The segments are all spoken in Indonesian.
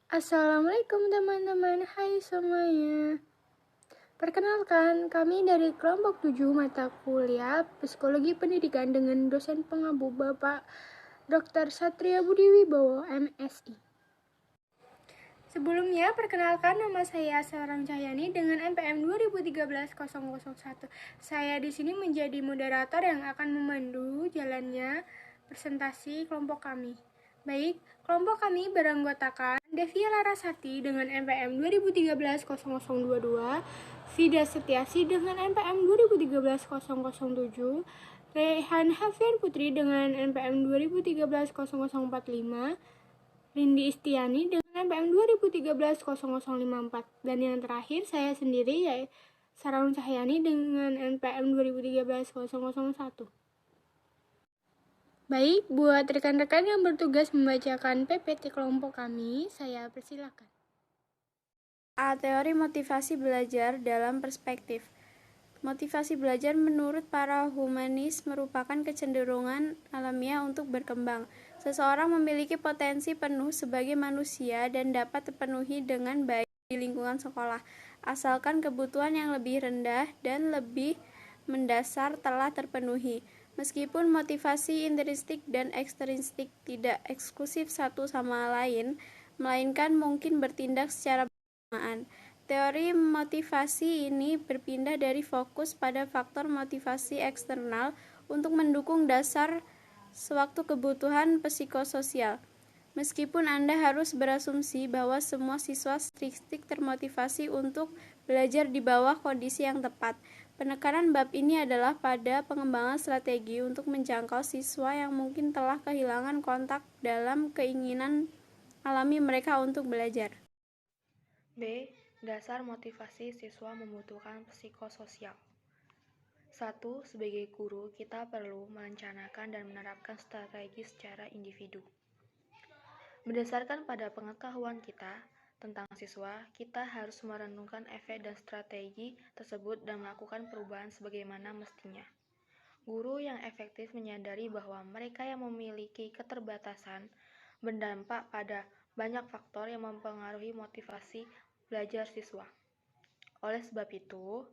Assalamualaikum teman-teman, hai semuanya. Perkenalkan, kami dari kelompok 7 mata kuliah Psikologi Pendidikan dengan dosen pengampu Bapak Dr. Satria Budi Wibowo, MSI. Sebelumnya, perkenalkan nama saya Sarang Cahyani dengan NPM 2013-001. Saya di sini menjadi moderator yang akan memandu jalannya presentasi kelompok kami. Baik, kelompok kami beranggotakan Devia Larasati dengan NPM 2013-0022, Vida Setiasi dengan NPM 2013-007, Rehan Hafian Putri dengan NPM 2013-0045, Rindi Istiani dengan NPM 2013-0054, dan yang terakhir saya sendiri yaitu Sarang Cahyani dengan NPM 2013-001. Baik, buat rekan-rekan yang bertugas membacakan PPT kelompok kami, saya persilakan. A. Teori motivasi belajar dalam perspektif. Motivasi belajar menurut para humanis merupakan kecenderungan alamiah untuk berkembang. Seseorang memiliki potensi penuh sebagai manusia dan dapat terpenuhi dengan baik di lingkungan sekolah, asalkan kebutuhan yang lebih rendah dan lebih mendasar telah terpenuhi. Meskipun motivasi intrinsik dan ekstrinsik tidak eksklusif satu sama lain, melainkan mungkin bertindak secara bersamaan. Teori motivasi ini berpindah dari fokus pada faktor motivasi eksternal untuk mendukung dasar sewaktu kebutuhan psikososial. Meskipun Anda harus berasumsi bahwa semua siswa strict termotivasi untuk belajar di bawah kondisi yang tepat, penekanan bab ini adalah pada pengembangan strategi untuk menjangkau siswa yang mungkin telah kehilangan kontak dalam keinginan alami mereka untuk belajar. B. Dasar motivasi siswa membutuhkan psikososial. 1. Sebagai guru, kita perlu merencanakan dan menerapkan strategi secara individu. Berdasarkan pada pengetahuan kita tentang siswa, kita harus merenungkan efek dan strategi tersebut dan melakukan perubahan sebagaimana mestinya. Guru yang efektif menyadari bahwa mereka yang memiliki keterbatasan berdampak pada banyak faktor yang mempengaruhi motivasi belajar siswa. Oleh sebab itu,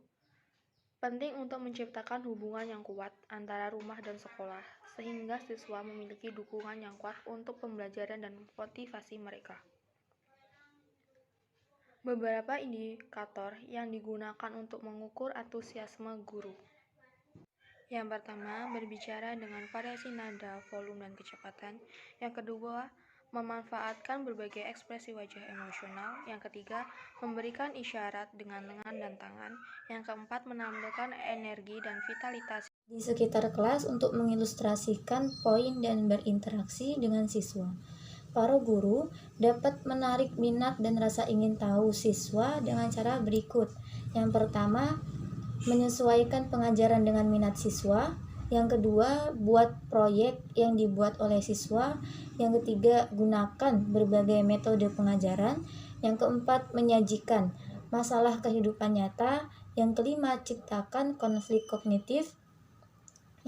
penting untuk menciptakan hubungan yang kuat antara rumah dan sekolah, sehingga siswa memiliki dukungan yang kuat untuk pembelajaran dan motivasi mereka. Beberapa indikator yang digunakan untuk mengukur antusiasme guru. Yang pertama, berbicara dengan variasi nada, volume, dan kecepatan. Yang kedua, memanfaatkan berbagai ekspresi wajah emosional. Yang ketiga, memberikan isyarat dengan lengan dan tangan. Yang keempat, menampilkan energi dan vitalitas di sekitar kelas untuk mengilustrasikan poin dan berinteraksi dengan siswa. Para guru dapat menarik minat dan rasa ingin tahu siswa dengan cara berikut. Yang pertama, menyesuaikan pengajaran dengan minat siswa. Yang kedua, buat proyek yang dibuat oleh siswa. Yang ketiga, gunakan berbagai metode pengajaran. Yang keempat, menyajikan masalah kehidupan nyata. Yang kelima, ciptakan konflik kognitif.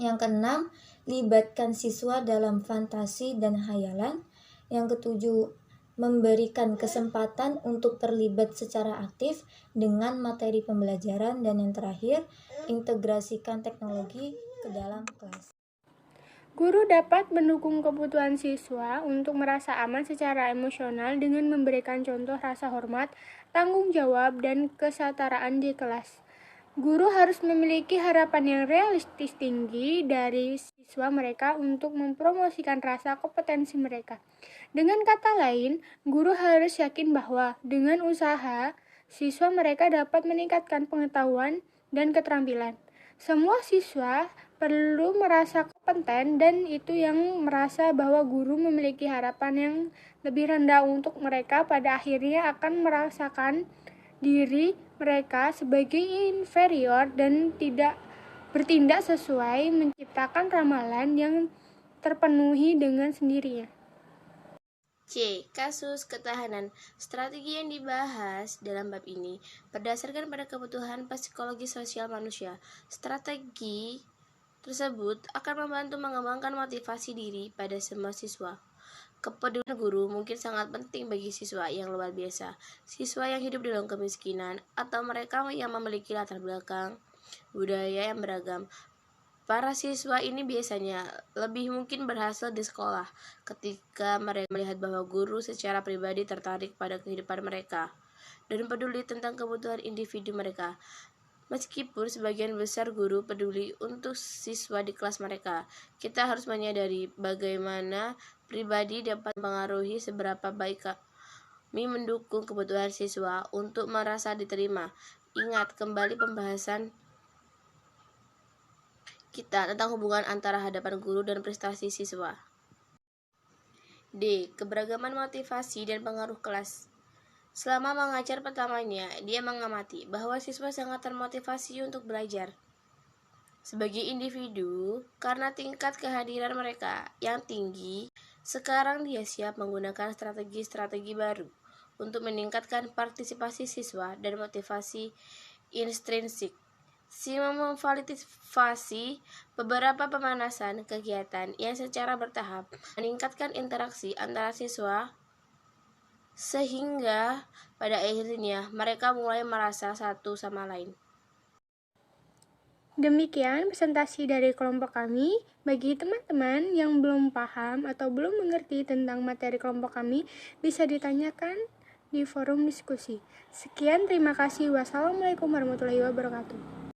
Yang keenam, libatkan siswa dalam fantasi dan hayalan. Yang ketujuh, memberikan kesempatan untuk terlibat secara aktif dengan materi pembelajaran. Dan yang terakhir, integrasikan teknologi ke dalam kelas. Guru dapat mendukung kebutuhan siswa untuk merasa aman secara emosional dengan memberikan contoh rasa hormat, tanggung jawab, dan kesetaraan di kelas. Guru harus memiliki harapan yang realistis tinggi dari siswa mereka untuk mempromosikan rasa kompetensi mereka. Dengan kata lain, guru harus yakin bahwa dengan usaha, siswa mereka dapat meningkatkan pengetahuan dan keterampilan. Semua siswa perlu merasa kompeten, dan itu yang merasa bahwa guru memiliki harapan yang lebih rendah untuk mereka pada akhirnya akan merasakan diri mereka sebagai inferior dan tidak bertindak sesuai menciptakan ramalan yang terpenuhi dengan sendirinya. C. Kasus ketahanan. Strategi yang dibahas dalam bab ini berdasarkan pada kebutuhan psikologi sosial manusia. Strategi tersebut akan membantu mengembangkan motivasi diri pada semua siswa. Kepedulian guru mungkin sangat penting bagi siswa yang luar biasa, siswa yang hidup dalam kemiskinan, atau mereka yang memiliki latar belakang budaya yang beragam. Para siswa ini biasanya lebih mungkin berhasil di sekolah ketika mereka melihat bahwa guru secara pribadi tertarik pada kehidupan mereka dan peduli tentang kebutuhan individu mereka. Meskipun sebagian besar guru peduli untuk siswa di kelas mereka, kita harus menyadari bagaimana pribadi dapat mempengaruhi seberapa baik kami mendukung kebutuhan siswa untuk merasa diterima. Ingat kembali pembahasan kita tentang hubungan antara hadapan guru dan prestasi siswa. D. Keberagaman motivasi dan pengaruh kelas. Selama mengajar pertamanya, dia mengamati bahwa siswa sangat termotivasi untuk belajar. Sebagai individu, karena tingkat kehadiran mereka yang tinggi, sekarang dia siap menggunakan strategi-strategi baru untuk meningkatkan partisipasi siswa dan motivasi intrinsik. Si memvalidasi beberapa pemanasan kegiatan yang secara bertahap meningkatkan interaksi antara siswa sehingga pada akhirnya mereka mulai merasa satu sama lain. Demikian presentasi dari kelompok kami. Bagi teman-teman yang belum paham atau belum mengerti tentang materi kelompok kami, bisa ditanyakan di forum diskusi. Sekian, terima kasih. Wassalamualaikum warahmatullahi wabarakatuh.